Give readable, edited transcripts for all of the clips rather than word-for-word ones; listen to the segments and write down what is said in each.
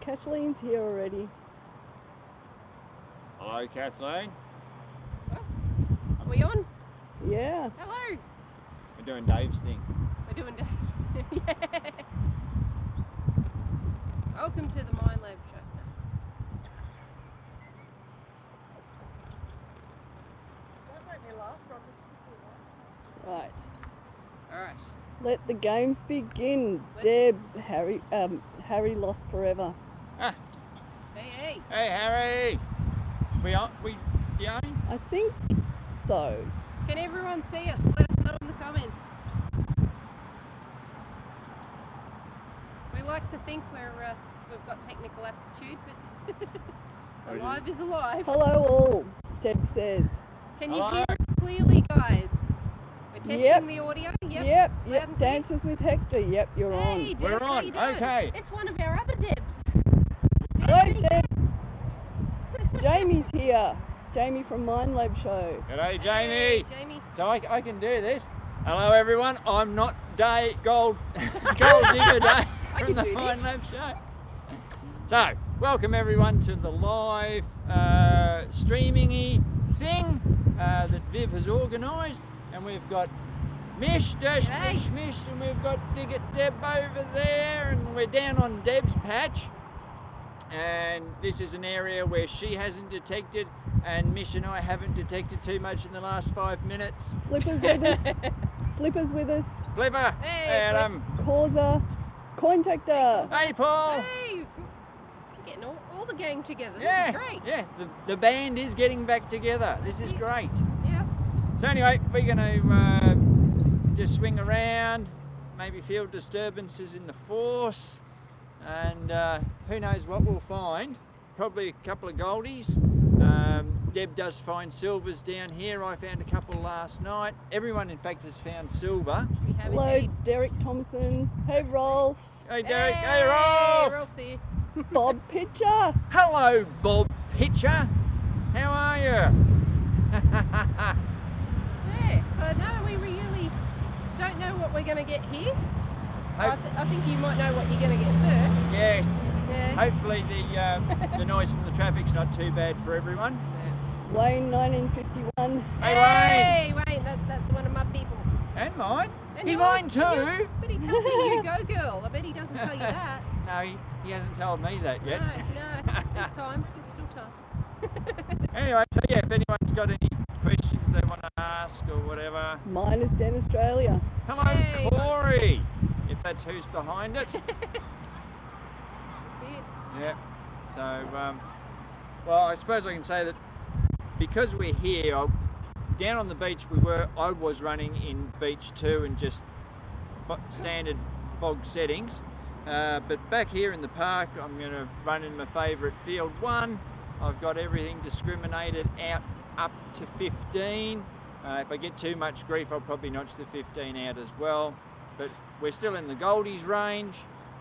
Kathleen's here already. Hello, Kathleen. Are we on? Yeah. Hello. We're doing Dave's thing. We're doing Dave's. Yeah. Welcome to the Mind Lab show. Don't make me laugh, I'll just sit here. Right. Alright. Let the games begin. Deb, Harry lost forever. Ah, Hey. hey, Harry. We Dione? I think so. Can everyone see us? Let us know in the comments. We like to think we've got technical aptitude, but alive is alive. Hello all, Deb says. Can you Hello. hear us clearly, guys? We're testing Yep. the audio. Yep. Loud and clear. Dances with Hector. Yep, you're Hey, on. Deb, We're how on, you doing? okay. It's one of our other Debs. Hello, Deb. Jamie's here. Jamie from Mind Lab Show. G'day, Jamie. Hey, Jamie. So I can do this. Hello, everyone. I'm not Gold Digger Dave from can the do Mind this. Lab Show. So, welcome everyone to the live streaming-y thing that Viv has organised, and we've got Mish, Hey. Mish, and we've got Dig It Deb over there, and we're down on Deb's patch. And this is an area where she hasn't detected, and Mish and I haven't detected too much in the last 5 minutes. Flipper's with us. Flipper's with us. Flipper, Hey, Adam. Causer. Cointactor. Hey, Paul. Hey, you're getting all the gang together. Yeah, This is great. yeah. The band is getting back together. This is great. Yeah. So anyway, we're going to just swing around, maybe feel disturbances in the force, and who knows what we'll find. Probably a couple of goldies. Deb does find silvers down here. I found a couple last night. Everyone, in fact, has found silver. We have Hello, indeed. Derek Thompson. Hey, Rolf. Hey, Derek. Hey, Rolf. Rolf's here. Bob Pitcher. Hello, Bob Pitcher. How are you? Yeah, so no, we really don't know what we're going to get here. I think you might know what you're going to get first. Yes. Yeah. Hopefully the noise from the traffic's not too bad for everyone. Wayne, 1951. Hey, Wayne, that's one of my people. And mine. And Be yours, mine too. yeah, but he tells me you go girl. I bet he doesn't tell you that. No, he hasn't told me that yet. No, there's time. There's still time. Anyway, so yeah, if anyone's got any questions they want to ask or whatever. Minus Den Australia. Hello, Hey. Corey, if that's who's behind it. That's it. Yeah. So, well, I suppose I can say that because we're here, down on the beach I was running in beach 2 and just standard bog settings. But back here in the park, I'm going to run in my favourite field 1. I've got everything discriminated out up to 15. If I get too much grief, I'll probably notch the 15 out as well. But we're still in the goldies range.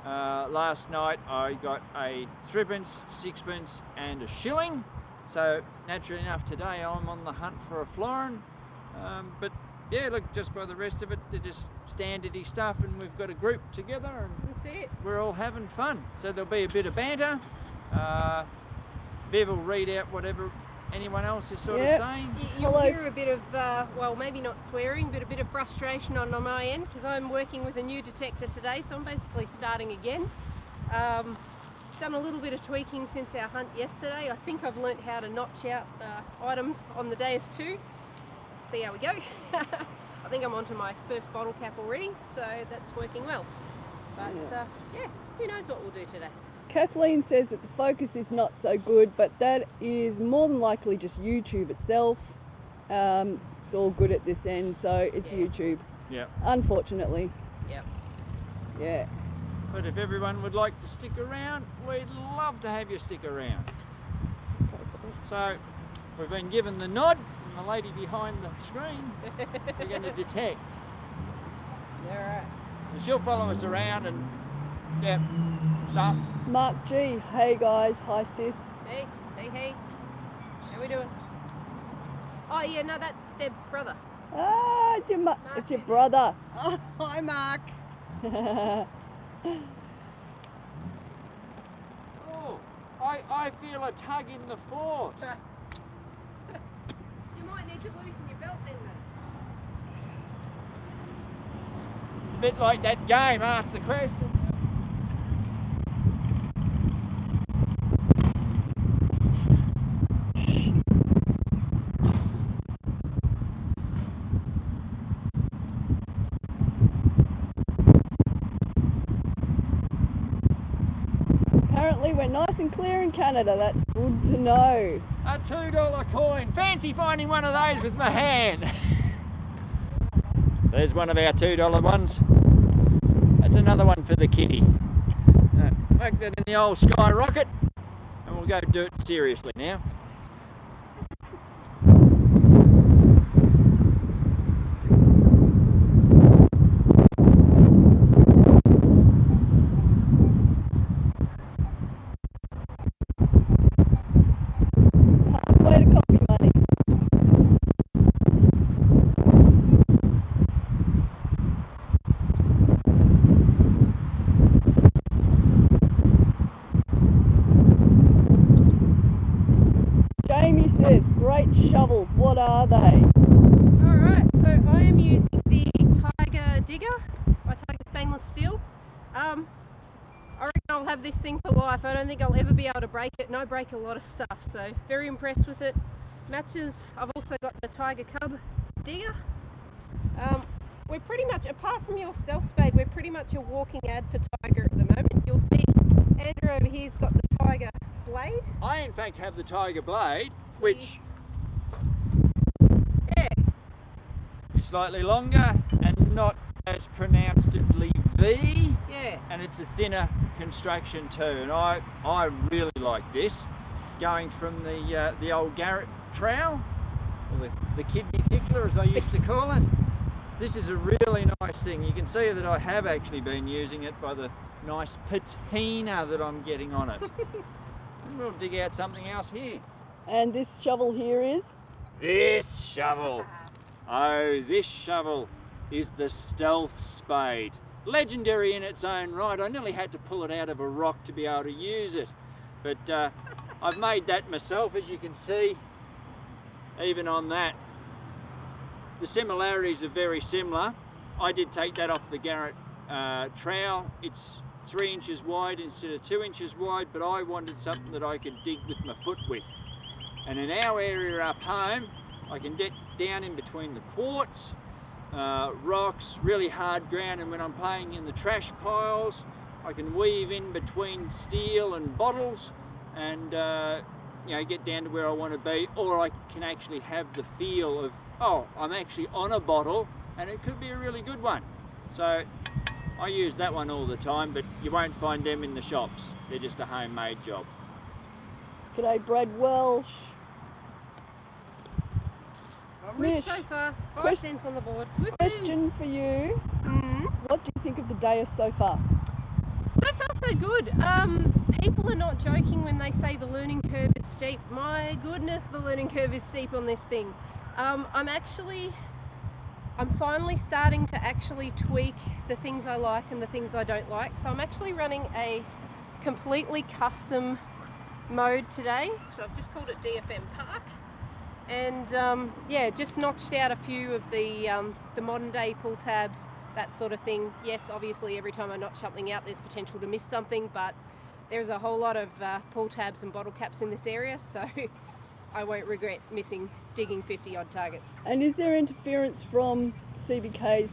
Last night I got a 3p, 6p and a shilling. So naturally enough today I'm on the hunt for a florin. But yeah, look, just by the rest of it, they're just standardy stuff, and we've got a group together and That's it. we're all having fun. So there'll be a bit of banter. Viv will read out whatever anyone else is sort of saying. You'll Hello. hear a bit of, well, maybe not swearing, but a bit of frustration on my end, because I'm working with a new detector today, so I'm basically starting again. Done a little bit of tweaking since our hunt yesterday. I think I've learnt how to notch out items on the dais too. See how we go. I think I'm onto my first bottle cap already, so that's working well. But yeah, who knows what we'll do today. Kathleen says that the focus is not so good, but that is more than likely just YouTube itself. It's all good at this end, so it's YouTube. Yeah. Unfortunately. Yep. Yeah. But if everyone would like to stick around, we'd love to have you stick around. So we've been given the nod from the lady behind the screen. We're going to detect. All right. And she'll follow us around and yeah, stuff. Mark G. Hey guys. Hi sis. Hey. How we doing? Oh yeah, no, that's Deb's brother. Ah, it's your brother. Oh, hi, Mark. Oh, I feel a tug in the force. You might need to loosen your belt then, mate. It's a bit like that game, Ask the Question. Apparently we're nice and clear in Canada, that's good to know. A $2 coin. Fancy finding one of those with my hand. There's one of our $2 ones. That's another one for the kitty. Make that in the old skyrocket, and we'll go do it seriously now. Halfway to coffee money. Jamie says, great shovels, what are they? Alright, so I am using the Tiger Digger by Tiger Stainless Steel. I reckon I'll have this thing for life. I don't think I'll ever be able to break it, and I break a lot of stuff, so very impressed with it. Matches, I've also got the Tiger Cub Digger. We're pretty much, apart from your Stealth Spade, we're pretty much a walking ad for Tiger at the moment. You'll see Andrew over here's got the Tiger Blade. I in fact have the Tiger Blade, which Yeah, is slightly longer and not as pronouncedly V, yeah. and it's a thinner construction too. And I really like this, going from the old Garrett trowel, or the kidney tickler as I used to call it. This is a really nice thing. You can see that I have actually been using it by the nice patina that I'm getting on it. We'll dig out something else here. And this shovel here is? This shovel. Oh, this shovel is the Stealth Spade. Legendary in its own right. I nearly had to pull it out of a rock to be able to use it. But I've made that myself, as you can see, even on that. The similarities are very similar. I did take that off the Garrett trowel. It's 3 inches wide instead of 2 inches wide, but I wanted something that I could dig with my foot with. And in our area up home, I can get down in between the quartz, rocks, really hard ground, and when I'm playing in the trash piles, I can weave in between steel and bottles and you know, get down to where I want to be, or I can actually have the feel of, oh, I'm actually on a bottle and it could be a really good one. So I use that one all the time, but you won't find them in the shops. They're just a homemade job. G'day Brad Welsh. Rich Mish, so far, 5 quest- cents on the board. question for you. What do you think of the day so far? So far so good. People are not joking when they say the learning curve is steep. My goodness, the learning curve is steep on this thing. I'm finally starting to actually tweak the things I like and the things I don't like. So I'm actually running a completely custom mode today. So I've just called it DFM Park. And yeah, just notched out a few of the modern day pull tabs, that sort of thing. Yes, obviously every time I notch something out there's potential to miss something, but there's a whole lot of pull tabs and bottle caps in this area, so I won't regret digging 50 odd targets. And is there interference from CBKs?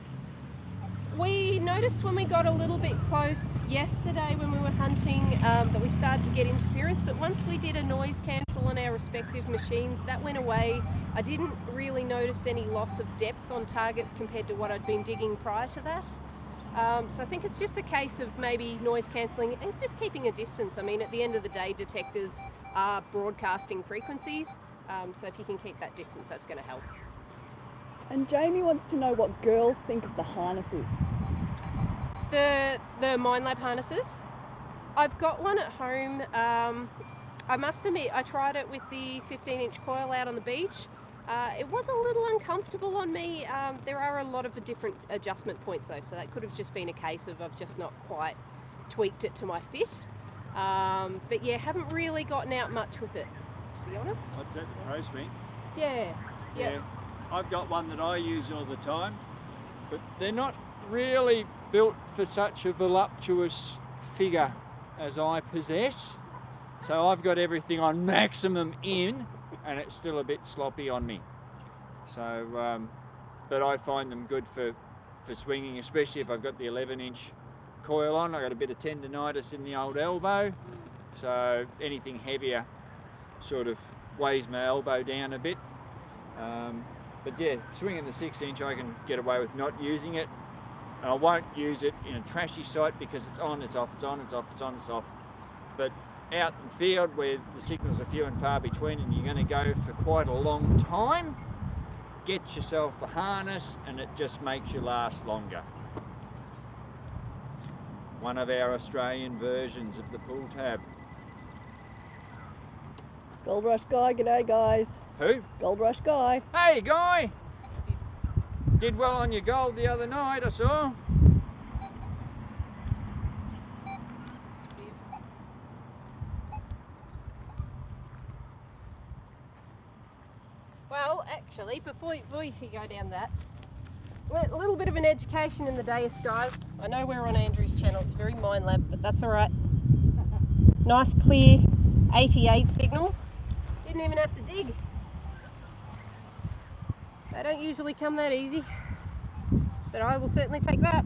We noticed when we got a little bit close yesterday when we were hunting that we started to get interference, but once we did a noise cancel on our respective machines, that went away. I didn't really notice any loss of depth on targets compared to what I'd been digging prior to that. So I think it's just a case of maybe noise cancelling and just keeping a distance. I mean, at the end of the day, detectors are broadcasting frequencies, so if you can keep that distance, that's going to help. And Jamie wants to know what girls think of the harnesses. The Mind Lab harnesses. I've got one at home. I must admit, I tried it with the 15-inch coil out on the beach. It was a little uncomfortable on me. There are a lot of different adjustment points though, so that could have just been a case of I've just not quite tweaked it to my fit. But yeah, haven't really gotten out much with it, to be honest. What's that, the pro swing? Yeah. Yeah. I've got one that I use all the time, but they're not really built for such a voluptuous figure as I possess. So I've got everything on maximum in, and it's still a bit sloppy on me. So, but I find them good for swinging, especially if I've got the 11-inch coil on. I've got a bit of tendonitis in the old elbow, so anything heavier sort of weighs my elbow down a bit. But yeah, swinging the 6-inch, I can get away with not using it. And I won't use it in a trashy site because it's on, it's off, it's on, it's off, it's on, it's off. But out in the field where the signals are few and far between and you're going to go for quite a long time, get yourself a harness and it just makes you last longer. One of our Australian versions of the pull tab. Gold Rush Guy, g'day guys. Who? Gold Rush Guy. Hey Guy! Did well on your gold the other night, I saw. Well, actually, before you go down that, a little bit of an education in the dais, guys. I know we're on Andrew's channel, it's very mind lab, but that's alright. Nice clear 88 signal. Didn't even have to dig. They don't usually come that easy, but I will certainly take that.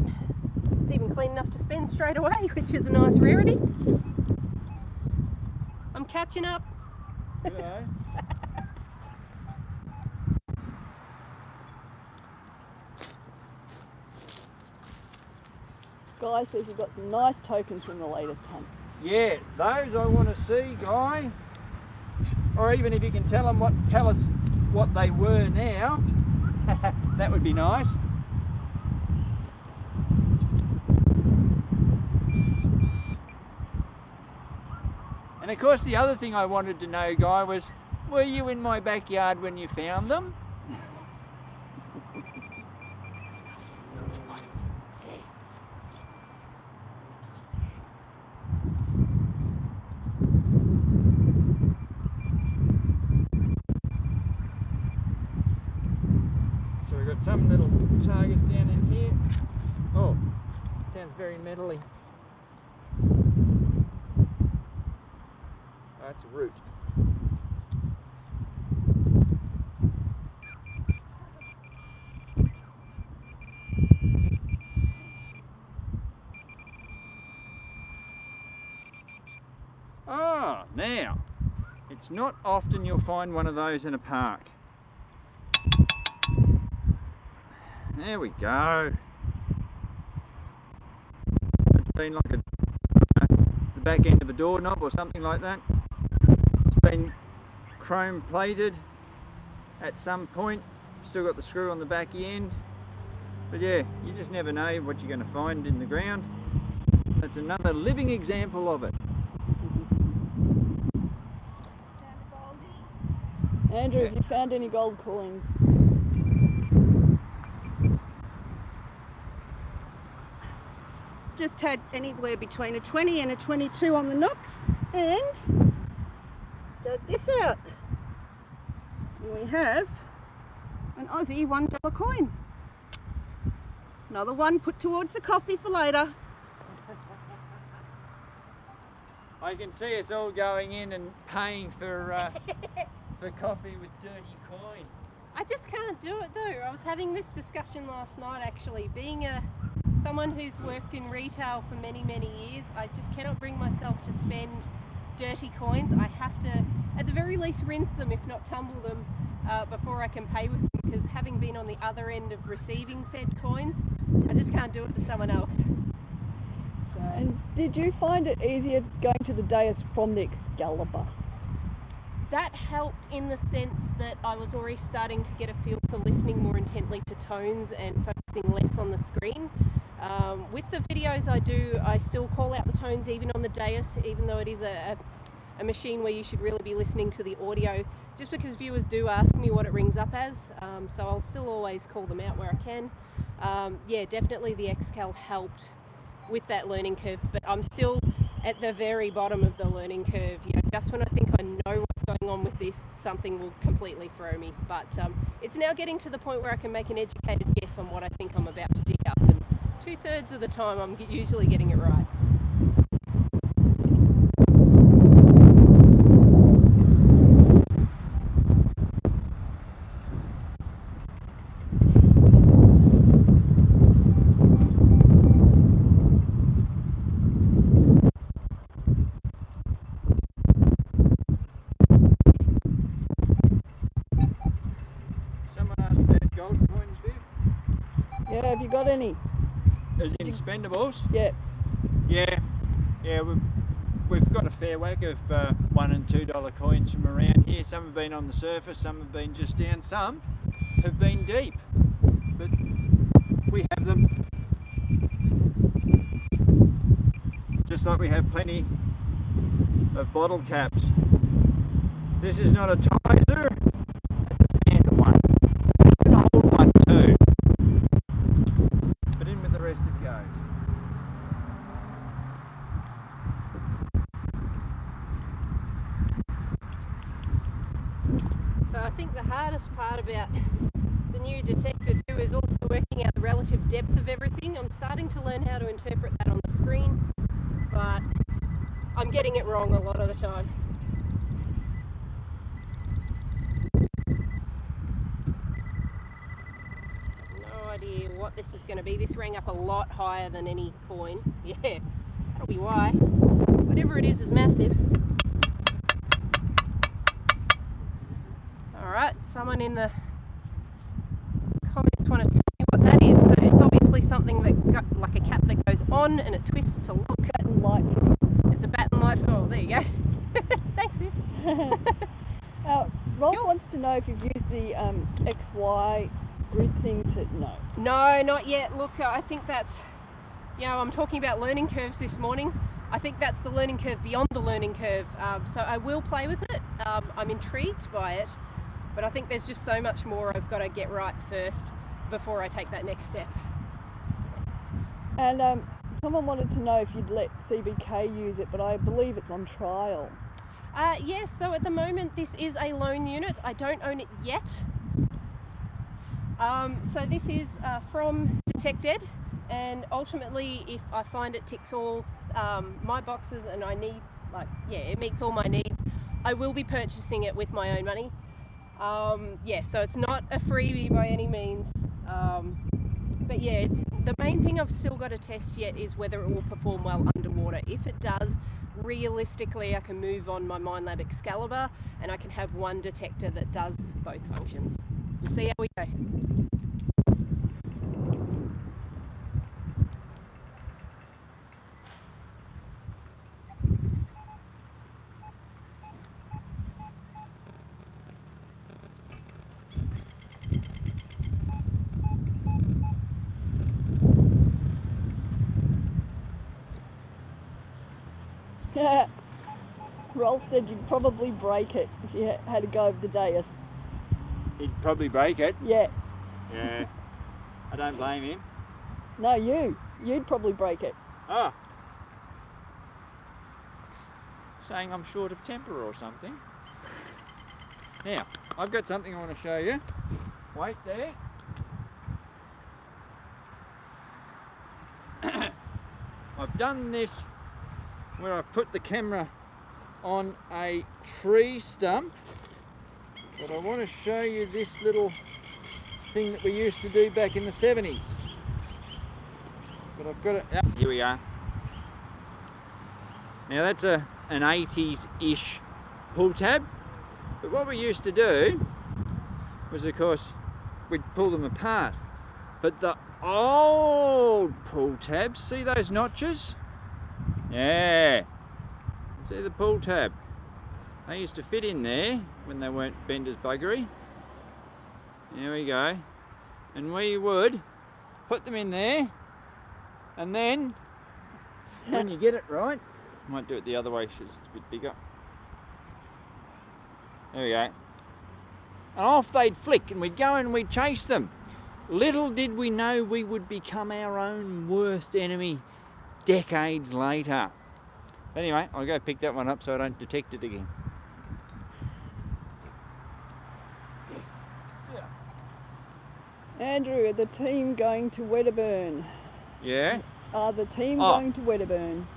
It's even clean enough to spend straight away, which is a nice rarity. I'm catching up. Hello. Guy says you've got some nice tokens from the latest hunt. Yeah, those I want to see, Guy. Or even if you can tell us what they were now, that would be nice. And of course the other thing I wanted to know, Guy, was were you in my backyard when you found them? So we've got some little target down in here. Oh, sounds very metally. That's a root. Ah, now, it's not often you'll find one of those in a park. There we go. It's been like the back end of a doorknob or something like that. It's been chrome plated at some point. Still got the screw on the back end. But yeah, you just never know what you're going to find in the ground. That's another living example of it. Andrew, have you found any gold coins? Just had anywhere between a 20 and a 22 on the knocks, and check this out. We have an Aussie $1 coin. Another one put towards the coffee for later. I can see us all going in and paying for coffee with dirty coin. I just can't do it though. I was having this discussion last night actually. Being someone who's worked in retail for many years, I just cannot bring myself to spend dirty coins. I have to at the very least rinse them, if not tumble them, before I can pay with them, because having been on the other end of receiving said coins, I just can't do it to someone else. So, And did you find it easier going to the dais from the Excalibur? that helped in the sense that I was already starting to get a feel for listening more intently to tones and focusing less on the screen. With the videos I do, I still call out the tones even on the dais, even though it is a machine where you should really be listening to the audio, just because viewers do ask me what it rings up as, so I'll still always call them out where I can. Yeah, definitely the Excal helped with that learning curve, but I'm still at the very bottom of the learning curve. You know, just when I think I know what's going on with this, something will completely throw me. But it's now getting to the point where I can make an educated guess on what I think I'm about to dig up, and 2/3 of the time I'm usually getting it right. Yeah, have you got any? As in spendables? Yeah. Yeah, we've got a fair whack of $1 and $2 coins from around here. Some have been on the surface, some have been just down, some have been deep. But we have them. Just like we have plenty of bottle caps. This is not a Tizer, it's a Panda one. You can hold one too. But in with the rest it goes. So I think the hardest part about the new detector too is also working out the relative depth of everything. I'm starting to learn how to interpret that on the screen, but I'm getting it wrong a lot of the time. No idea what this is going to be. This rang up a lot higher than any coin. Yeah, that'll be why. Whatever it is massive. Alright, someone in the comments want to tell me what that is. So it's obviously something that got like a cap that goes on and it twists to lock. Batten light. It's a batten light. Oh, there you go. Thanks, Viv. Rolf wants to know if you've used the XY grid thing to... No. No, not yet. Look, I think that's, you know, I'm talking about learning curves this morning. I think that's the learning curve beyond the learning curve. So I will play with it. I'm intrigued by it, but I think there's just so much more I've got to get right first before I take that next step. And someone wanted to know if you'd let CBK use it, but I believe it's on trial. Yes, so at the moment this is a loan unit. I don't own it yet. So this is from Detect Ed, and ultimately if I find it ticks all my boxes and I need, like, yeah, it meets all my needs, I will be purchasing it with my own money. Yeah, so it's not a freebie by any means. But yeah, the main thing I've still got to test yet is whether it will perform well underwater. If it does, realistically I can move on my Minelab Excalibur and I can have one detector that does both functions. We'll see how we go. Rolf said you'd probably break it if you had to go over the dais. He'd probably break it. Yeah. Yeah. I don't blame him. No, you'd probably break it. Oh. Saying I'm short of temper or something. Now, I've got something I want to show you. Wait there. I've done this where I've put the camera on a tree stump, but I want to show you this little thing that we used to do back in the 70s. But I've got it, oh, here we are. Now that's an 80s-ish pull tab, but what we used to do was, of course, we'd pull them apart. But the old pull tabs, see those notches? Yeah. See the pull tab? They used to fit in there when they weren't Bender's buggery. There we go. And we would put them in there, and then when you get it right, I might do it the other way because it's a bit bigger. There we go. And off they'd flick and we'd go and we'd chase them. Little did we know we would become our own worst enemy decades later. Anyway, I'll go pick that one up so I don't detect it again. Andrew, are the team going to Wedderburn? Yeah. Are the team Oh. going to Wedderburn?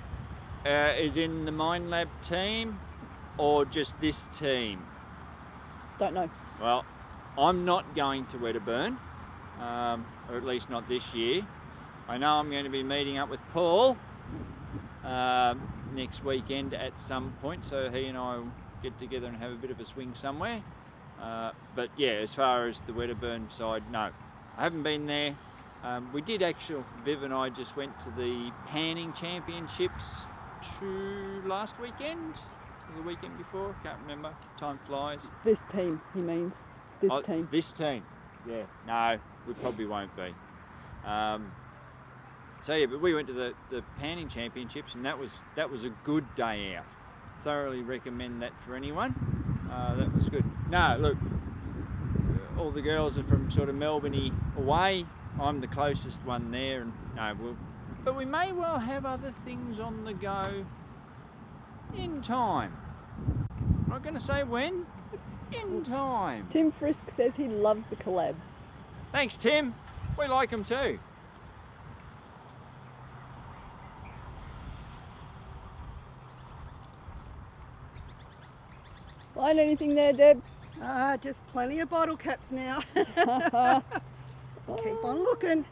Is in the Mine Lab team or just this team? Don't know. Well, I'm not going to Wedderburn, or at least not this year. I know I'm going to be meeting up with Paul next weekend at some point, so he and I will get together and have a bit of a swing somewhere. But yeah, as far as the Wedderburn side, no. I haven't been there. We did actually, Viv and I just went to the Panning Championships last weekend, or the weekend before, can't remember, time flies. This team, he means. This Oh, team. This team, yeah. No, we probably won't be. So yeah, but we went to the Panning Championships, and that was a good day out. Thoroughly recommend that for anyone. That was good. No, look, all the girls are from sort of Melbourne away. I'm the closest one there, and no, but we may well have other things on the go in time. I'm not going to say when, but in time. Tim Frisk says he loves the collabs. Thanks, Tim. We like them too. Find anything there, Deb? Just plenty of bottle caps now. Keep on looking.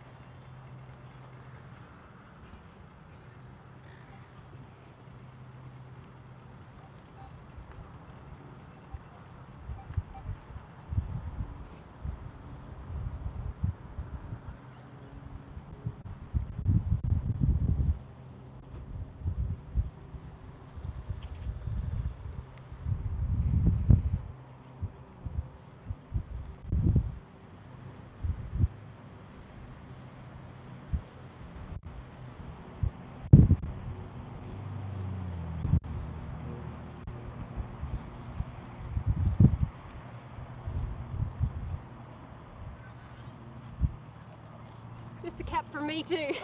Just a cap from me too.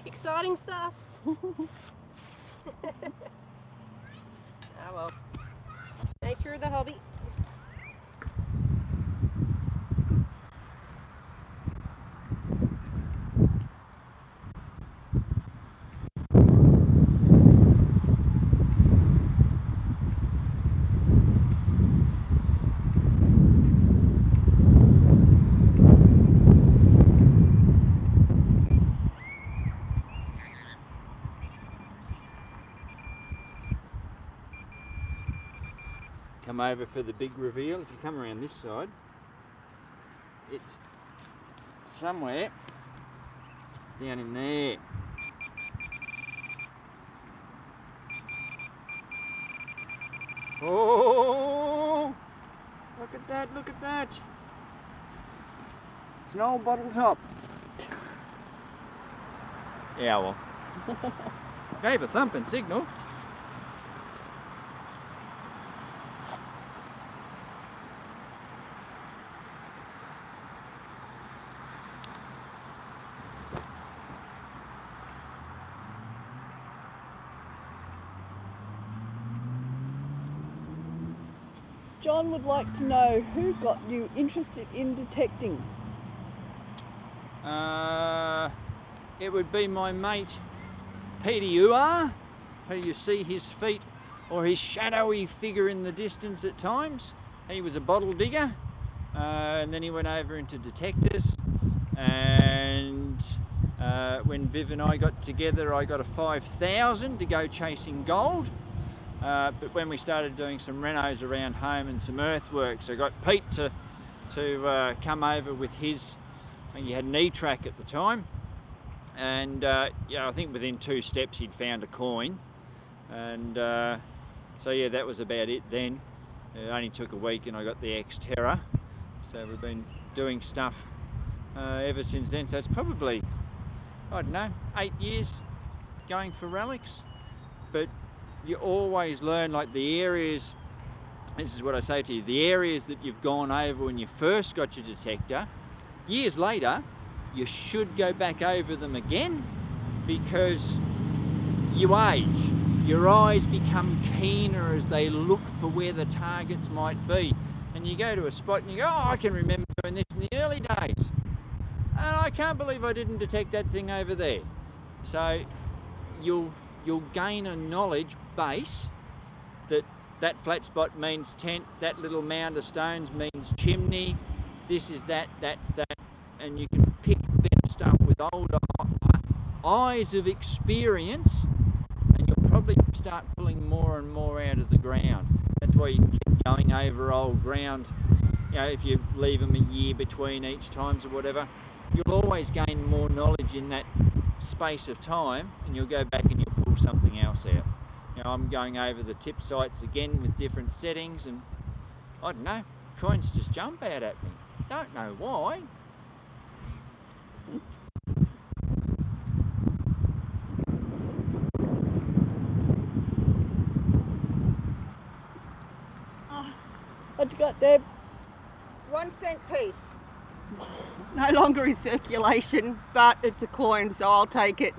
Exciting stuff. Oh well. Nature of the hobby. Come over for the big reveal. If you come around this side, it's somewhere down in there. Oh, look at that, look at that. It's an old bottle top. Yeah, well, gave a thumping signal. John would like to know who got you interested in detecting. It would be my mate Peter Uar, who you see his feet or his shadowy figure in the distance at times. He was a bottle digger, and then he went over into detectors, and when Viv and I got together, I got a 5,000 to go chasing gold. But when we started doing some renos around home and some earthworks, I got Pete to come over with his, he had an E-track at the time, and yeah, I think within 2 steps he'd found a coin, and so yeah, that was about it then. It only took a week and I got the X-Terra, so we've been doing stuff ever since then. So it's probably, I don't know, 8 years going for relics, but you always learn, like the areas, this is what I say to you, the areas that you've gone over when you first got your detector, years later, you should go back over them again, because you age. your eyes become keener as they look for where the targets might be. And you go to a spot and you go, oh, I can remember doing this in the early days. And I can't believe I didn't detect that thing over there. So you'll gain a knowledge base that flat spot means tent, that little mound of stones means chimney, this is that, that's that, and you can pick better stuff with older eyes of experience, and you'll probably start pulling more and more out of the ground. That's why you keep going over old ground. You know, if you leave them a year between each times or whatever, you'll always gain more knowledge in that space of time, and you'll go back and you'll pull something else out. You know, I'm going over the tip sites again with different settings, and I don't know, coins just jump out at me. Don't know why. What you got, Deb? 1 cent piece. No longer in circulation, but it's a coin, so I'll take it.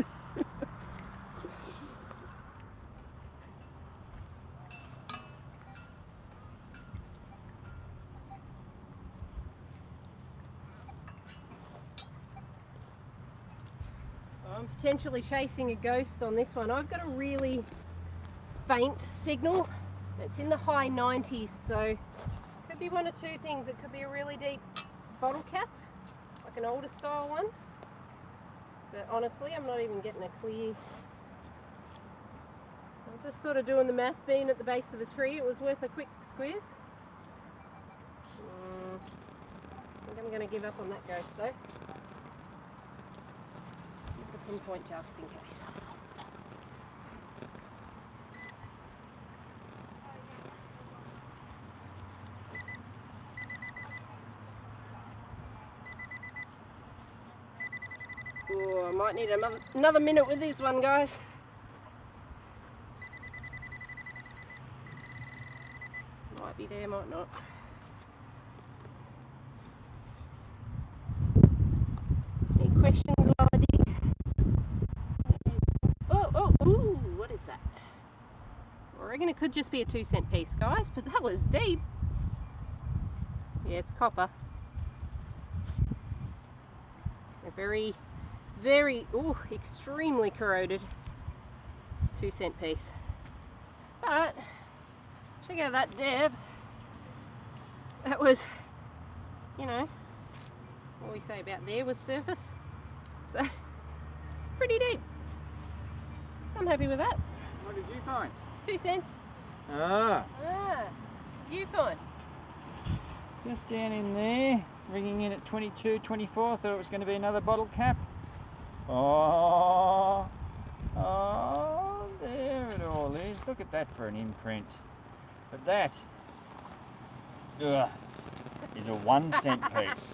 I'm potentially chasing a ghost on this one. I've got a really faint signal. It's in the high 90s, so it could be one of two things. It could be a really deep bottle cap, like an older style one. But honestly, I'm not even getting a clear. I'm just sort of doing the math. Being at the base of a tree, it was worth a quick squeeze. I think I'm going to give up on that ghost though. Pinpoint just in case. Oh, I might need another minute with this one, guys. Might be there, might not. Any questions while I dig? Ooh, what is that? I reckon it could just be a 2 cent piece, guys, but that was deep. Yeah, it's copper. A very, extremely corroded 2 cent piece. But, check out that depth. That was, you know, what we say about there was surface. So, pretty deep. I'm happy with that. What did you find? 2 cents. Ah. What did you find? Just down in there, ringing in at 22, 24. Thought it was going to be another bottle cap. Oh, there it all is. Look at that for an imprint. But that is a 1 cent piece.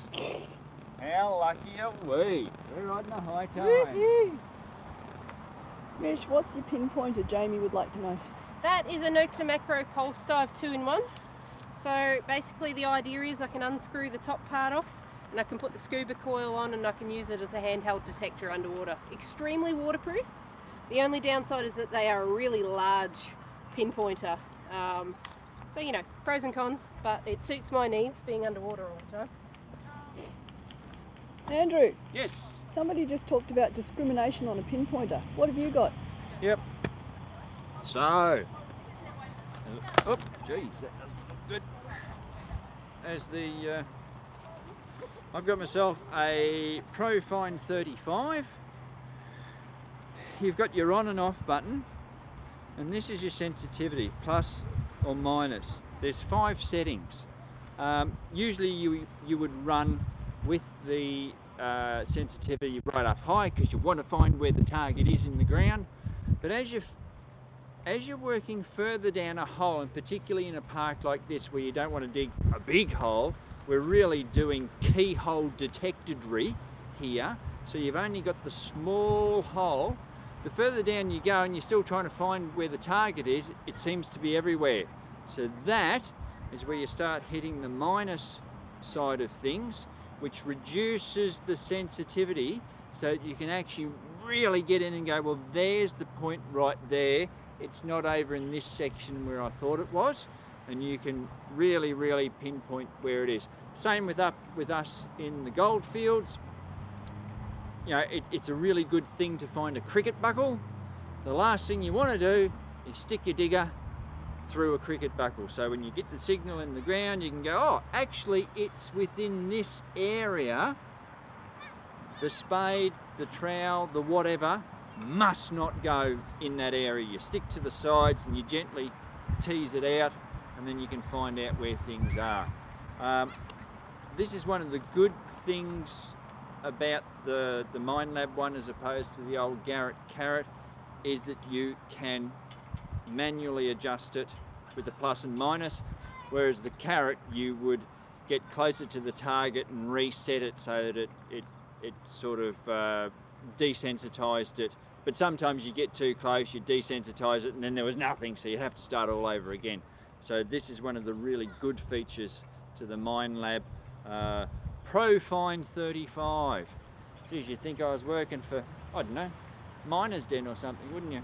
How lucky are we? We're riding a high tide. Mish, what's your pinpointer? Jamie would like to know. That is a Nokta Macro Pulse Dive 2-in-1. So basically the idea is I can unscrew the top part off and I can put the scuba coil on and I can use it as a handheld detector underwater. Extremely waterproof. The only downside is that they are a really large pinpointer. So you know, pros and cons, but it suits my needs being underwater all the time. Andrew, Yes. somebody just talked about discrimination on a pinpointer. What have you got? Yep. So, oh, geez, that doesn't look good. As the, I've got myself a Profine 35. You've got your on and off button, and this is your sensitivity, plus or minus. There's 5 settings. Usually you would run with the sensitivity right up high because you want to find where the target is in the ground. But as you're working further down a hole, and particularly in a park like this where you don't want to dig a big hole, we're really doing keyhole detectedry here. So you've only got the small hole. The further down you go and you're still trying to find where the target is, it seems to be everywhere. So that is where you start hitting the minus side of things, which reduces the sensitivity so that you can actually really get in and go, well, there's the point right there. it's not over in this section where I thought it was, and you can really pinpoint where it is. Same with us in the gold fields. You know, it's a really good thing to find a cricket buckle. The last thing you want to do is stick your digger through a cricket buckle. So when you get the signal in the ground, you can go, oh, actually it's within this area. The spade, the trowel, the whatever must not go in that area. You stick to the sides and you gently tease it out, and then you can find out where things are. This is one of the good things about the Minelab one as opposed to the old Garrett carrot, is that you can manually adjust it with the plus and minus, whereas the carrot you would get closer to the target and reset it so that it sort of desensitized it. But sometimes you get too close, you desensitize it, and then there was nothing, so you'd have to start all over again. So this is one of the really good features to the Minelab Pro Fine 35. Geez, you'd think I was working for, I don't know, Miner's Den or something, wouldn't you?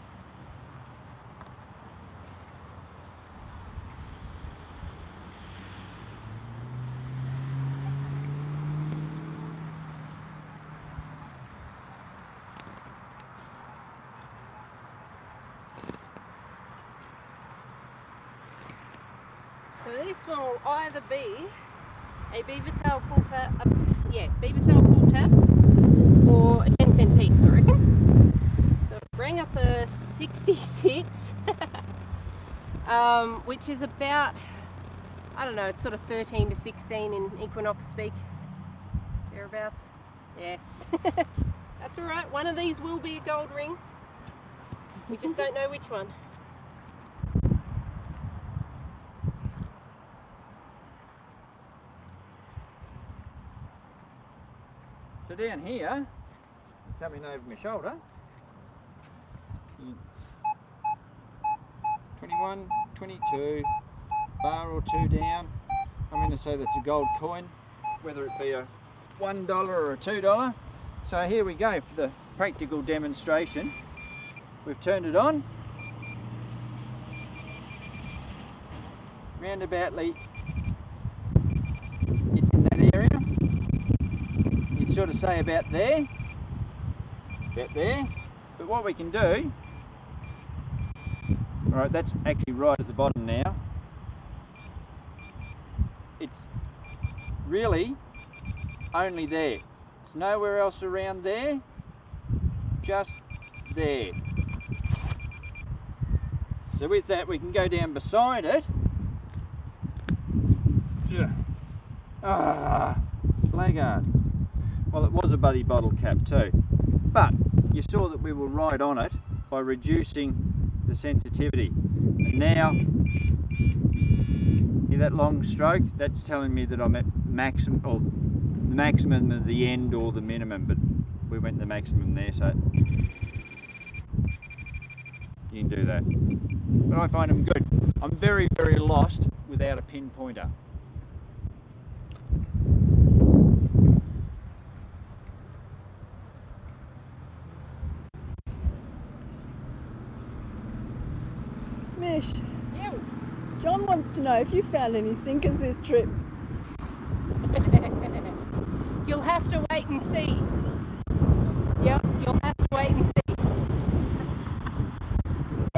So this one will either be a beaver tail pull tab, beaver tail pull tab, or a 10-cent piece, I reckon. So I rang up a 66, which is about, I don't know, it's sort of 13 to 16 in Equinox speak, thereabouts. Yeah, that's all right. One of these will be a gold ring. We just don't know which one. So down here, coming over my shoulder, 21, 22, bar or two down. I'm going to say that's a gold coin, whether it be a $1 or a $2. So here we go for the practical demonstration. We've turned it on. Roundaboutly, it's in that area. You'd sort of say about there. But what we can do, alright, that's actually right at the bottom now. It's really only there. It's nowhere else around there, just there. So with that we can go down beside it. Blackguard. Well, it was a buddy bottle cap too, but you saw that we were right on it by reducing the sensitivity. And now, hear that long stroke? That's telling me that I'm at maximum, or the maximum of the end or the minimum, but we went the maximum there, so you can do that. But I find them good. I'm very lost without a pinpointer. Mish, Yeah. John wants to know if you found any sinkers this trip. You'll have to wait and see. Yep, you'll have to wait and see.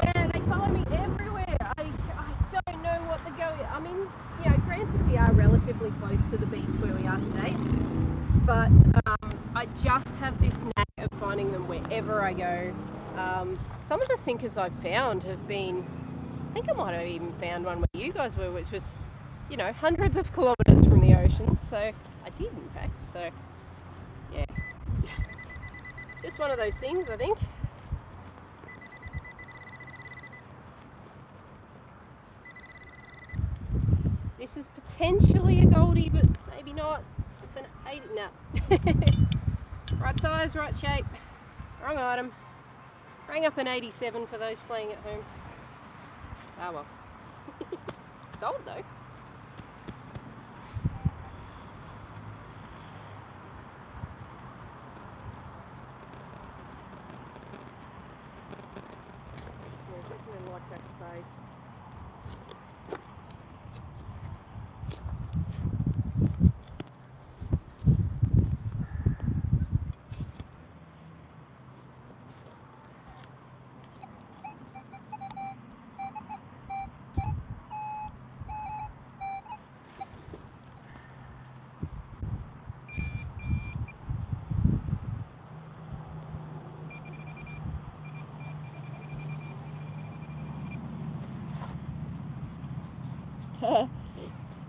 Yeah, they follow me everywhere. I don't know what the go. I mean, you know, granted we are relatively close to the beach where we are today, but I just have this knack of finding them wherever I go. Some of the sinkers I've found have been, I think I might have even found one where you guys were, which was, you know, hundreds of kilometres from the ocean. So I did, in fact. So yeah, just one of those things, I think. This is potentially a goldie, but maybe not. It's an 8. No. Right size, right shape, wrong item. Rang up an 87 for those playing at home. Ah well. It's old though.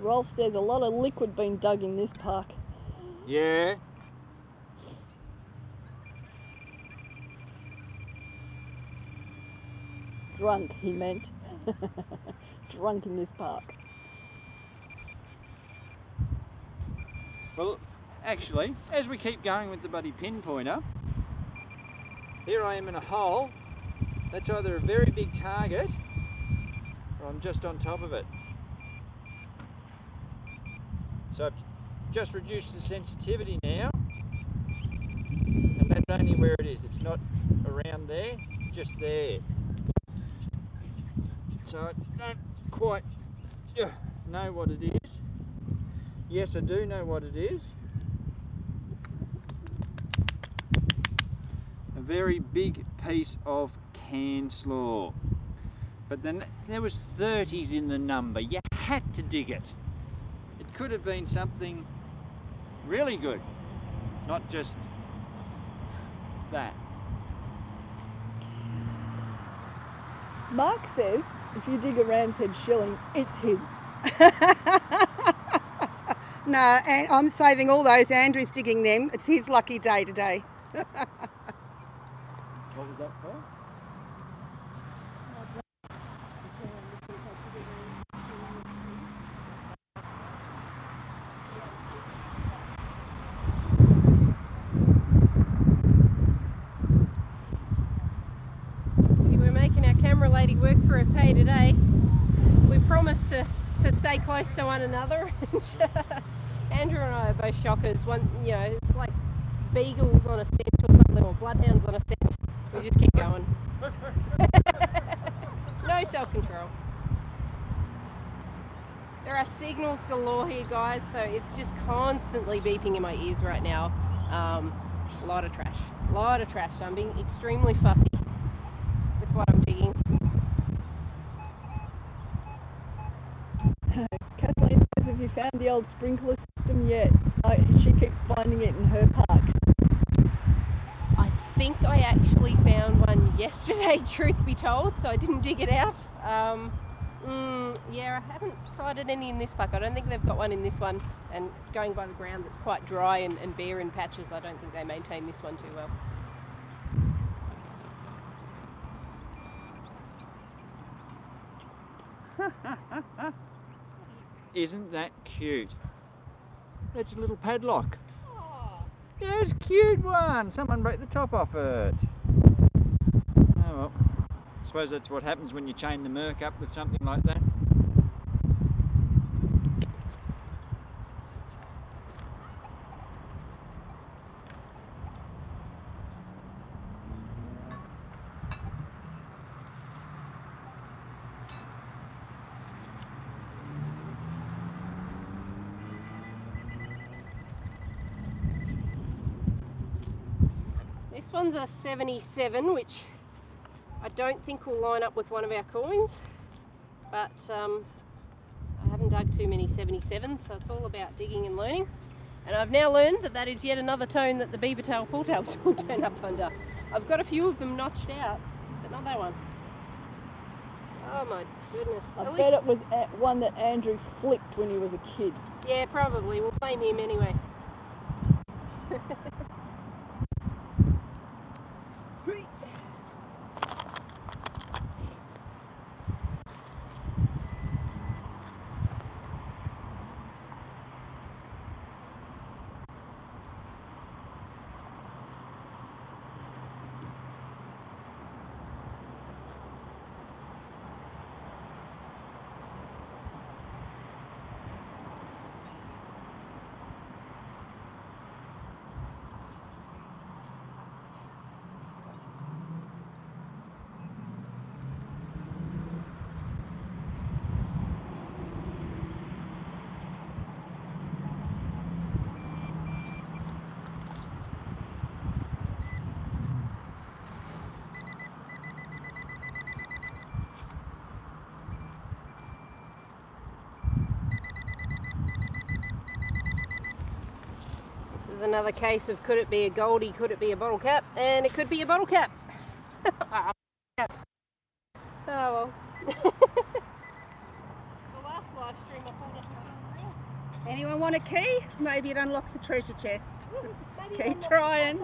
Rolf says a lot of liquid being dug in this park. Yeah. Drunk, he meant. Drunk in this park. Well, actually, as we keep going with the bloody pinpointer, here I am in a hole. That's either a very big target or I'm just on top of it. So I've just reduced the sensitivity now, and that's only where it is. It's not around there, just there. So I don't quite know what it is. Yes, I do know what it is. A very big piece of can slaw. But then there was 30s in the number. You had to dig it. It could have been something really good, not just that. Mark says if you dig a ram's head shilling, it's his. No, and I'm saving all those. Andrew's digging them. It's his lucky day today. What was that for? We're making our camera lady work for her pay today. We promised to stay close to one another. Andrew and I are both shockers. One, you know, it's like beagles on a scent or something, or bloodhounds on a scent. We just keep going. No self-control. There are signals galore here, guys, so it's just constantly beeping in my ears right now. A lot of trash. A lot of trash. So I'm being extremely fussy with what I'm digging. Kathleen says, have you found the old sprinkler system yet? She keeps finding it in her parks. I think I actually found one yesterday, truth be told, so I didn't dig it out. Yeah, I haven't sighted any in this park. I don't think they've got one in this one, and going by the ground that's quite dry and bare in patches, I don't think they maintain this one too well. Isn't that cute? It's a little padlock. Oh. Yeah, it's a cute one. Someone broke the top off it. Oh well. I suppose that's what happens when you chain the Merc up with something like that. This one's a 77, which I don't think will line up with one of our coins, but I haven't dug too many 77s, so it's all about digging and learning. And I've now learned that that is yet another tone that the beaver tail pulltails will turn up under. I've got a few of them notched out, but not that one. Oh my goodness. I bet it was one that Andrew flicked when he was a kid. Yeah, probably. We'll blame him anyway. Another case of could it be a goldie, could it be a bottle cap, and it could be a bottle cap. Oh well. The last live Anyone want a key? Maybe it unlocks the treasure chest. Maybe Keep trying.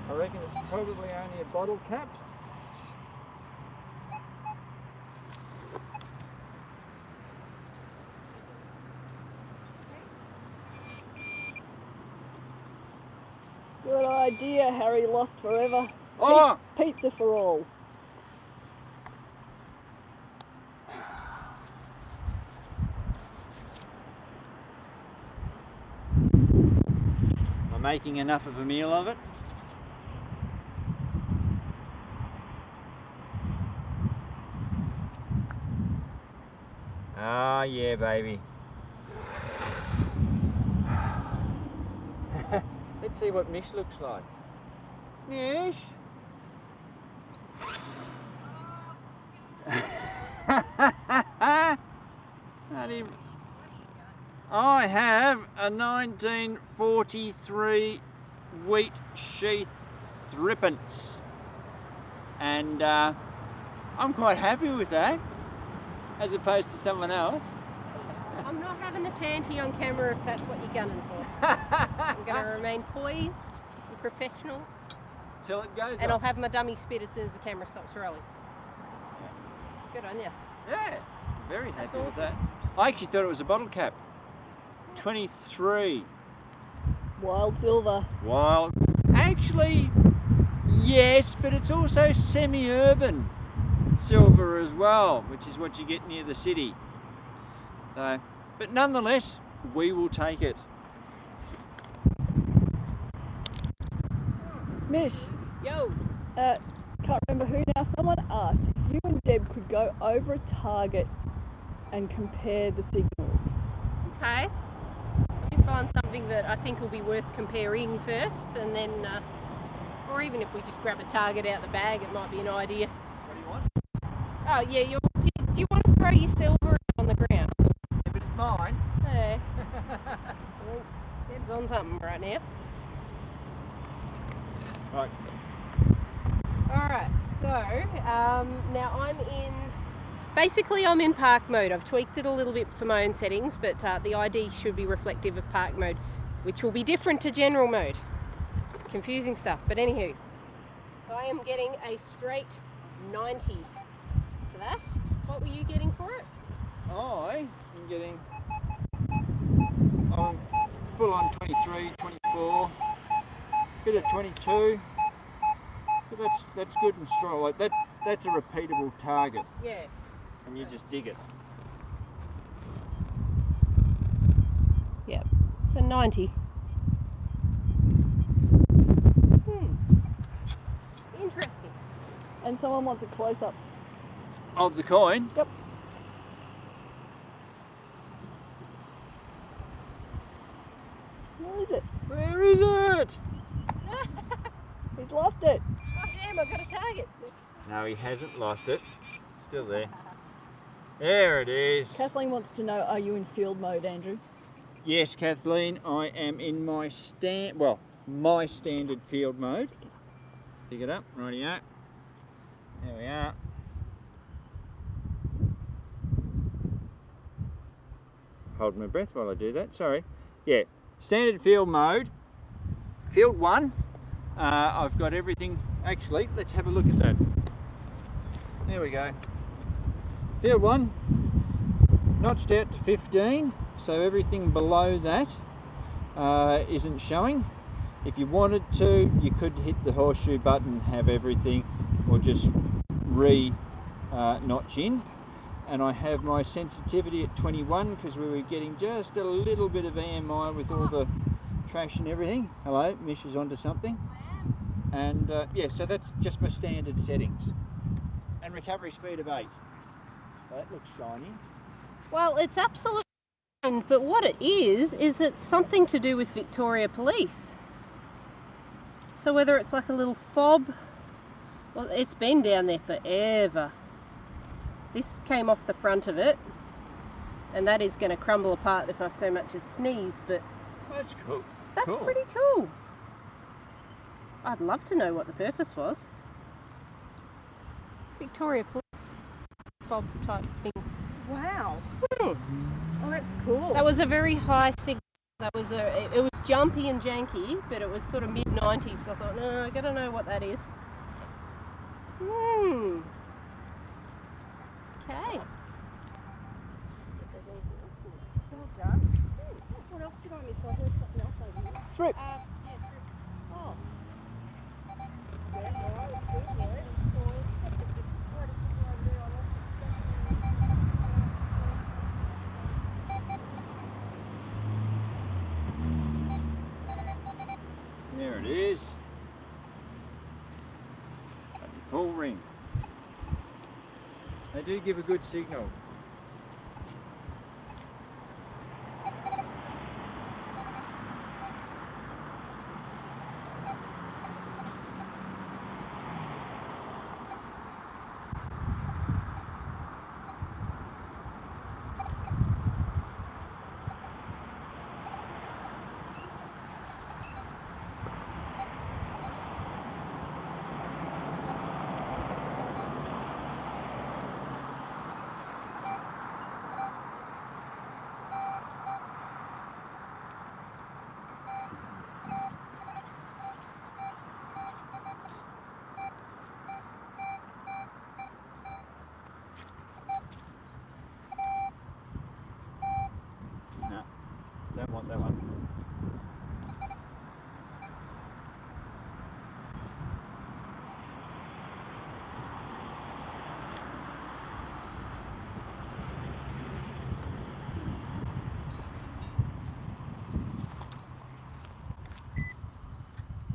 I reckon it's probably only a bottle cap. Good idea, Harry lost forever. Oh! Pizza for all. Am I making enough of a meal of it? Ah, yeah, baby. Let's see what Mish looks like. Mish? I have a 1943 wheat sheath threepence, and I'm quite happy with that, as opposed to someone else. I'm not having a tanty on camera if that's what you're gunning for. I'm going to remain poised and professional, Till it goes and up. I'll have my dummy spit as soon as the camera stops rolling. Good on you. Yeah, very happy That's with that. I actually thought it was a bottle cap. 23. Wild silver. Wild. Actually, yes, but it's also semi-urban silver as well, which is what you get near the city. So, but nonetheless, we will take it. Mish, Yo! can't remember who now. Someone asked if you and Deb could go over a target and compare the signals. Okay. Let me find something that I think will be worth comparing first, and then, or even if we just grab a target out the bag, it might be an idea. What do you want? Oh yeah, do you want to throw your silver on the ground? If it's mine. Hey. Well, Deb's on something right now. Right. Alright, so now I'm in park mode. I've tweaked it a little bit for my own settings, but the ID should be reflective of park mode, which will be different to general mode. Confusing stuff, but anywho, I am getting a straight 90 for that. What were you getting for it? I am getting full on 23, 24, bit of 22. But that's good and strong. Like that's a repeatable target, Yeah. and you just dig it. Yep. So 90. Interesting. And someone wants a close-up. Of the coin. Yep. Where is it? Where is it? He's lost it. Oh damn, I've got a target. No, he hasn't lost it. Still there. There it is. Kathleen wants to know, are you in field mode, Andrew? Yes, Kathleen, I am in my standard field mode. Pick it up, rightio. There we are. Hold my breath while I do that, sorry. Yeah, standard field mode. Field 1, I've got everything. Actually, let's have a look at that. There we go. Field 1, notched out to 15, so everything below that isn't showing. If you wanted to, you could hit the horseshoe button, have everything, or just notch in. And I have my sensitivity at 21 because we were getting just a little bit of AMI with all the trash and everything. Hello, Mish is onto something. And yeah, so that's just my standard settings. And recovery speed of 8. So that looks shiny. Well, it's absolutely fine, but what it is it's something to do with Victoria Police. So whether it's like a little fob, well, it's been down there forever. This came off the front of it, and that is going to crumble apart if I so much as sneeze, but That's cool. that's Cool. pretty cool. I'd love to know what the purpose was. Victoria Police fob type thing. Wow. Hmm. Oh, that's cool. That was a very high signal. It was jumpy and janky, but it was sort of mid-90s. So I thought, no, I gotta know what that is. Hmm. Okay. If there's anything else in there. Well done. What else did I miss? I heard something else over here. Thrip. Oh. Yeah, well, it's good, right? It's cool. What is this one there? I lost it. There it is. Full ring. They do give a good signal. No, don't want that one.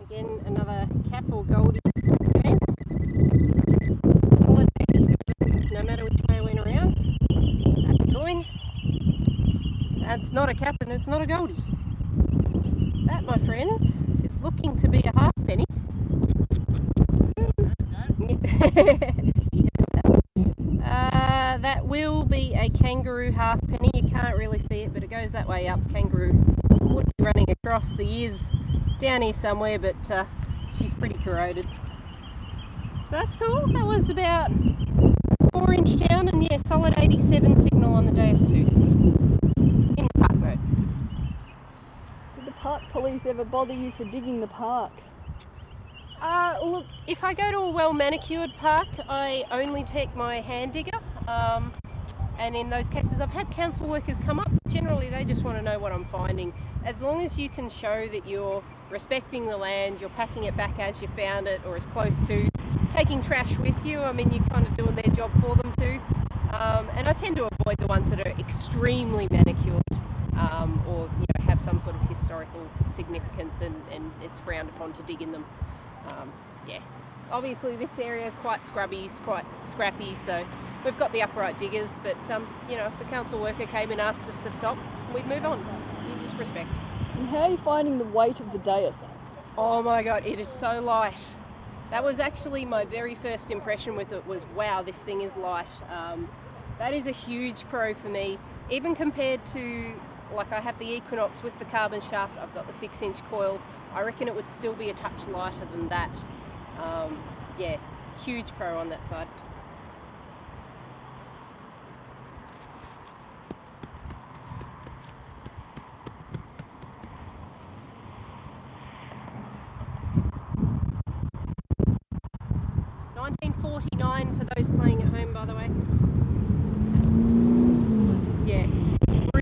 Again, another cap or goldie game. Solid 87, no matter which way I went around. That's a coin. That's not a cap and it's not a goldie. That, my friends, is looking to be a halfpenny. That will be a kangaroo halfpenny. You can't really see it, but it goes that way up. Kangaroo would be running across. The ears down here somewhere, but she's pretty corroded. That's cool. That was about 4 inch down, and yeah, solid 87 signal on the DS2 in the park road. Did the park police ever bother you for digging the park? Look, if I go to a well manicured park, I only take my hand digger, and in those cases I've had council workers come up. Generally they just want to know what I'm finding. As long as you can show that you're respecting the land, you're packing it back as you found it, or as close to, taking trash with you, I mean, you're kind of doing their job for them too. And I tend to avoid the ones that are extremely manicured, or have some sort of historical significance, and it's frowned upon to dig in them. Yeah, obviously this area quite scrubby, quite scrappy, so we've got the upright diggers, but if the council worker came and asked us to stop, we'd move on. You just respect. And how are you finding the weight of the dais? Oh my god, it is so light. That was actually my very first impression with it, was wow, this thing is light. That is a huge pro for me, even compared to, like, I have the Equinox with the carbon shaft, I've got the 6-inch coil. I reckon it would still be a touch lighter than that. Yeah, huge pro on that side. $19.49 for those playing at home, by the way. It was,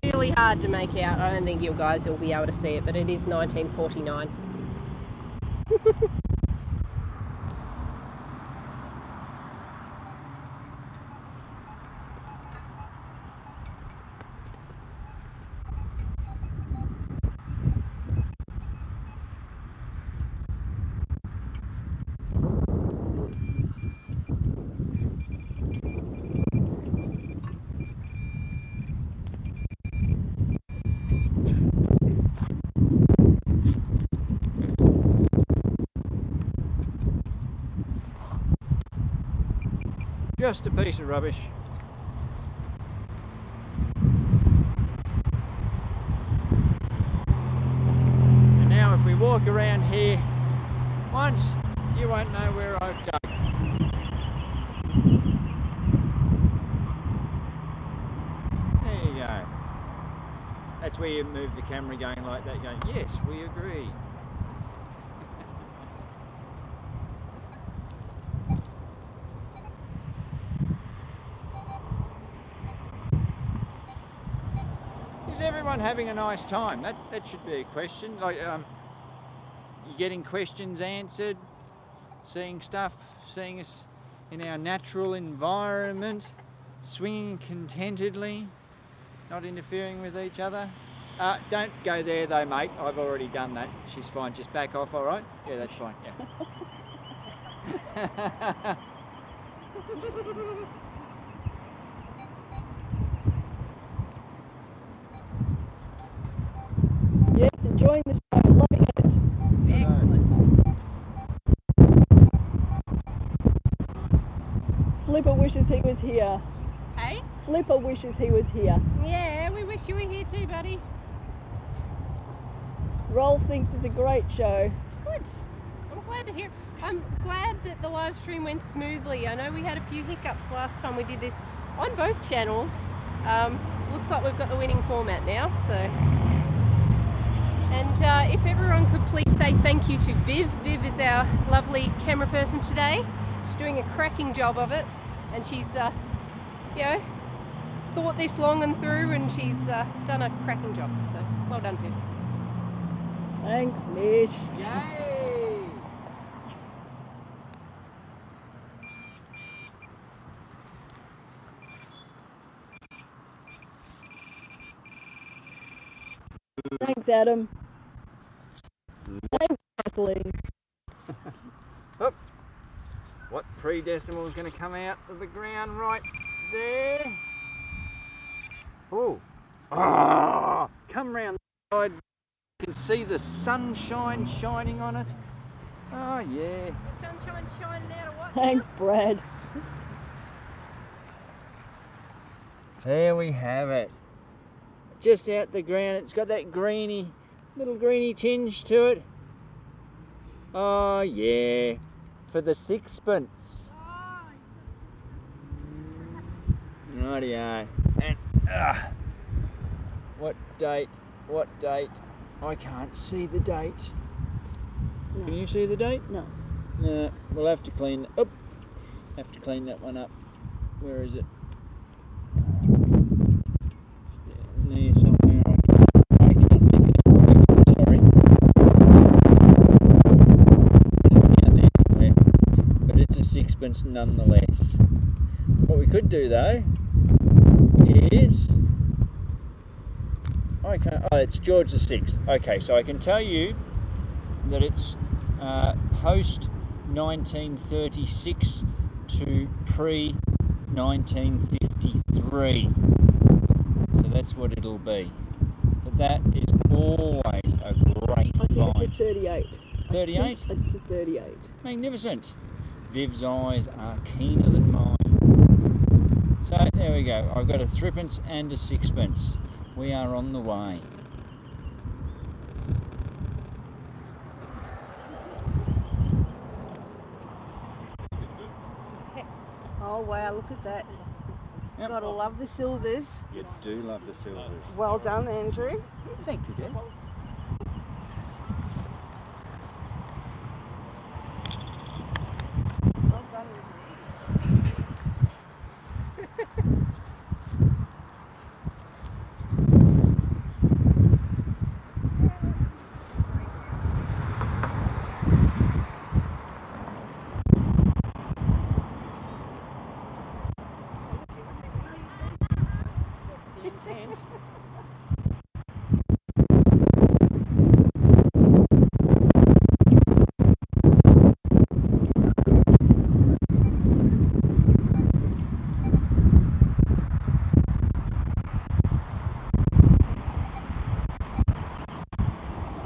really hard to make out. I don't think you guys will be able to see it, but it is $19.49. Just a piece of rubbish. that's where you move the camera going like that, going, yes, we agree. Is everyone having a nice time? That should be a question. Like, you getting questions answered, seeing stuff, seeing us in our natural environment, swinging contentedly, not interfering with each other. Don't go there though, mate. I've already done that. She's fine. Just back off, all right? Yeah, that's fine. Yeah. Yes, enjoying the show, loving it. Excellent. Flipper wishes he was here. Hey? Flipper wishes he was here. Yeah, we wish you were here too, buddy. Rolf thinks it's a great show. Good. I'm glad to hear. I'm glad that the live stream went smoothly. I know we had a few hiccups last time we did this on both channels. Looks like we've got the winning format now, so. And if everyone could please say thank you to Viv. Viv is our lovely camera person today. She's doing a cracking job of it, and she's, you know, thought this long and through, and she's done a cracking job. So well done, Viv. Thanks, Mish. Yay! Thanks, Adam. Thanks, Kathleen. Oop. What pre-decimal is going to come out of the ground right there? Oh, come round the side. You can see the sunshine shining on it. Oh yeah. The sunshine's shining out of what? Thanks, Brad. There we have it. Just out the ground. It's got that greeny, little greeny tinge to it. Oh yeah. For the sixpence. Rightio. And what date? What date? I can't see the date. No. Can you see the date? No. No. We'll have to clean. Oh, have to clean that one up. Where is it? It's down there somewhere. I can't make it out. Sorry. It's down there somewhere. But it's a sixpence nonetheless. What we could do though is I can't. Oh, it's George the Sixth. Okay, so I can tell you that it's post 1936 to pre 1953. So that's what it'll be. But that is always a great I think find. it's a 38. 38? It's a 38. Magnificent. Viv's eyes are keener than mine. So there we go. I've got a threepence and a sixpence. We are on the way. Oh wow, look at that. Yep. Gotta love the silvers. You do love the silvers. Well done, Andrew. Thank you, Deb. Well done. Intent.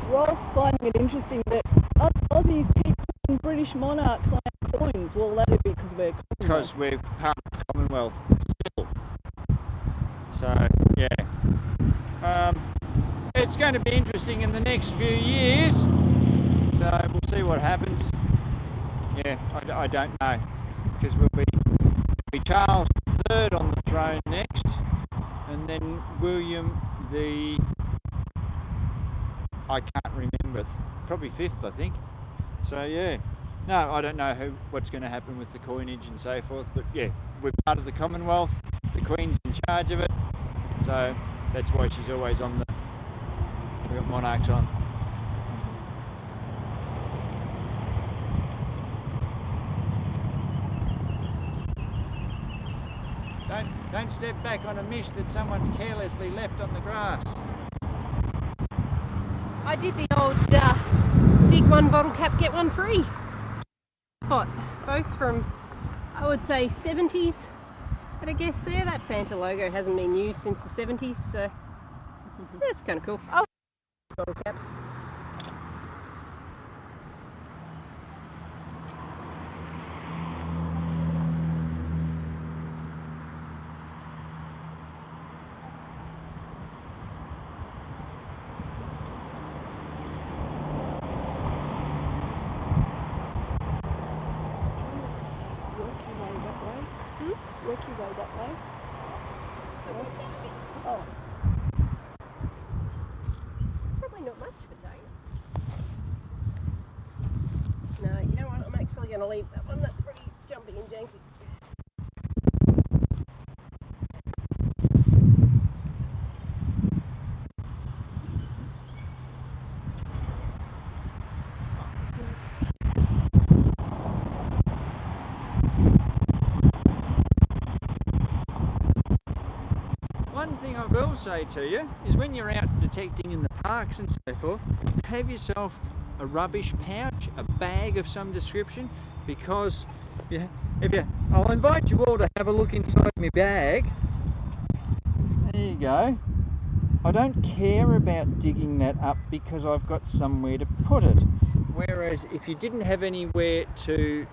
Rolf's finding it interesting that us Aussies keep putting British monarchs on our coins. Well, that'd be because we're Because we're part of the Commonwealth still. So, yeah. It's going to be interesting in the next few years. So, we'll see what happens. Yeah, I don't know. Because we'll be Charles III on the throne next. And then William the I can't remember, probably 5th, I think. So yeah, no, I don't know what's going to happen with the coinage and so forth, but yeah, we're part of the Commonwealth. The Queen's in charge of it, so that's why she's always on the. We've got monarchs on. Don't step back on a mish that someone's carelessly left on the grass. I did the old dig one bottle cap, get one free. Hot. Both from, I would say, 70s. But I guess there, that Fanta logo hasn't been used since the 70s, so that's kind of cool. Oh, bottle caps. Work your way that way. Oh. Probably not much for Dana. No, you know what? I'm actually going to leave that one. That's pretty jumpy and janky. One thing I will say to you is when you're out detecting in the parks and so forth, have yourself a rubbish pouch, a bag of some description, because I'll invite you all to have a look inside my bag. There you go. I don't care about digging that up because I've got somewhere to put it. Whereas if you didn't have anywhere to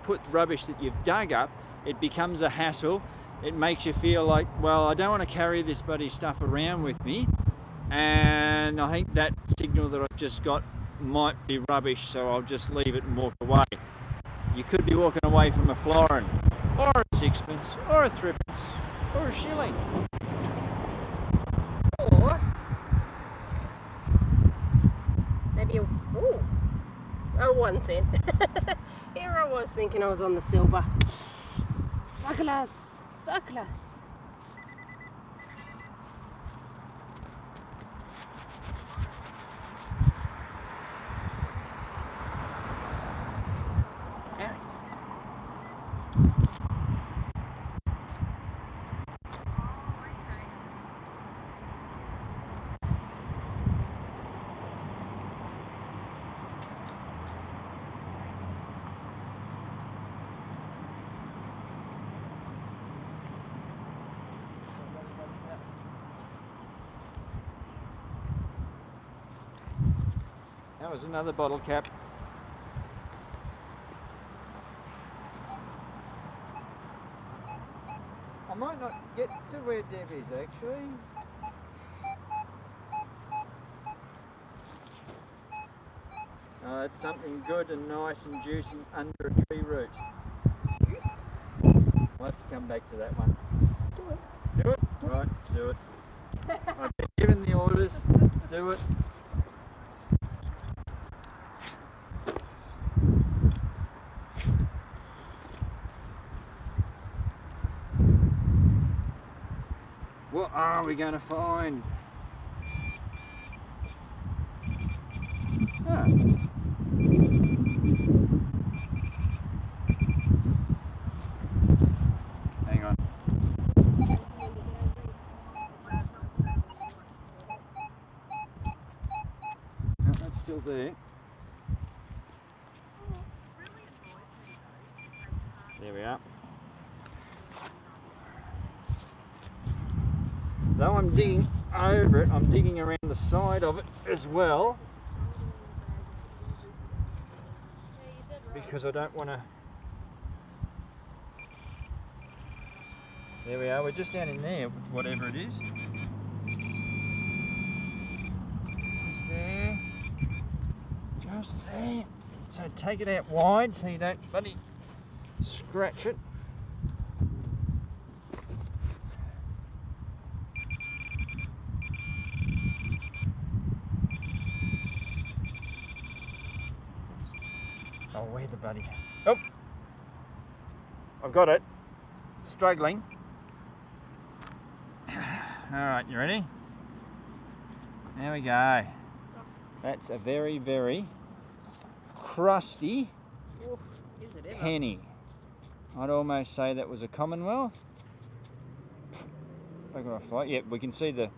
put rubbish that you've dug up, it becomes a hassle. It makes you feel like, well, I don't want to carry this bloody stuff around with me, and I think that signal that I've just got might be rubbish, so I'll just leave it and walk away. You could be walking away from a florin, or a sixpence, or a threepence, or a shilling. Or maybe a 1 cent. Here I was thinking I was on the silver. Succulus. Succulus. Parrots. That was another bottle cap. I might not get to where Deb is actually. Oh, that's something good and nice and juicy under a tree root. I'll have to come back to that one. Do it. Do it? Right, do it. I've been given the orders. Do it. What are we going to find? Ah. Hang on. No, that's still there. There we are. Though I'm digging over it, I'm digging around the side of it as well, because I don't want to. There we are, we're just down in there with whatever it is. Just there. Just there. So take it out wide so you don't bloody scratch it. buddy. Oh, I've got it. Struggling. All right, you ready? There we go. That's a very, very crusty Oof, is it ever? penny. I'd almost say that was a Commonwealth. Bugger off light. Yep, we can see the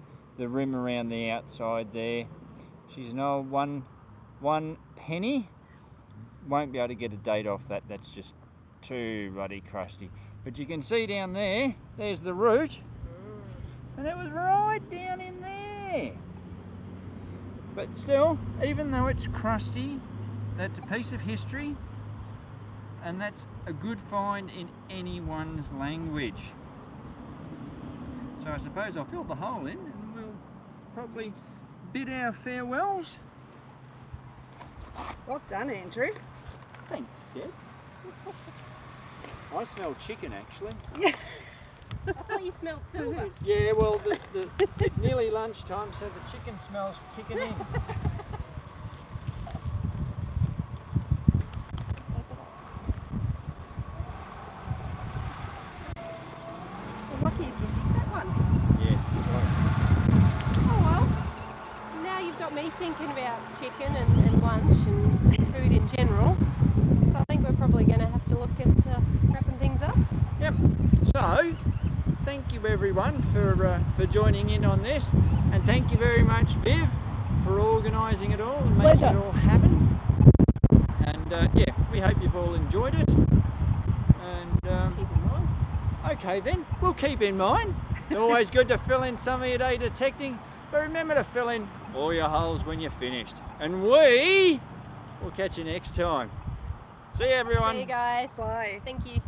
rim around the outside there. She's an old one penny. Won't be able to get a date off that. That's just too bloody crusty. But you can see down there, there's the root. And it was right down in there. But still, even though it's crusty, that's a piece of history. And that's a good find in anyone's language. So I suppose I'll fill the hole in and we'll probably bid our farewells. Well done, Andrew. Thanks, Deb. I smell chicken actually. Yeah. I thought you smelled silver. Yeah, well, it's nearly lunchtime, so the chicken smells kicking in. Well, lucky if you picked that one. Yeah. Oh well. Now you've got me thinking about chicken and lunch and food in general. So I think we're probably going to have to look at wrapping things up. Yep. So, thank you everyone for joining in on this, and thank you very much, Viv, for organising it all and making Pleasure. it all happen. And yeah, we hope you've all enjoyed it. And Keep in mind. okay then, we'll keep in mind. It's always good to fill in some of your day detecting, but remember to fill in all your holes when you're finished. And we will catch you next time. See you everyone. See you guys. Bye. Thank you.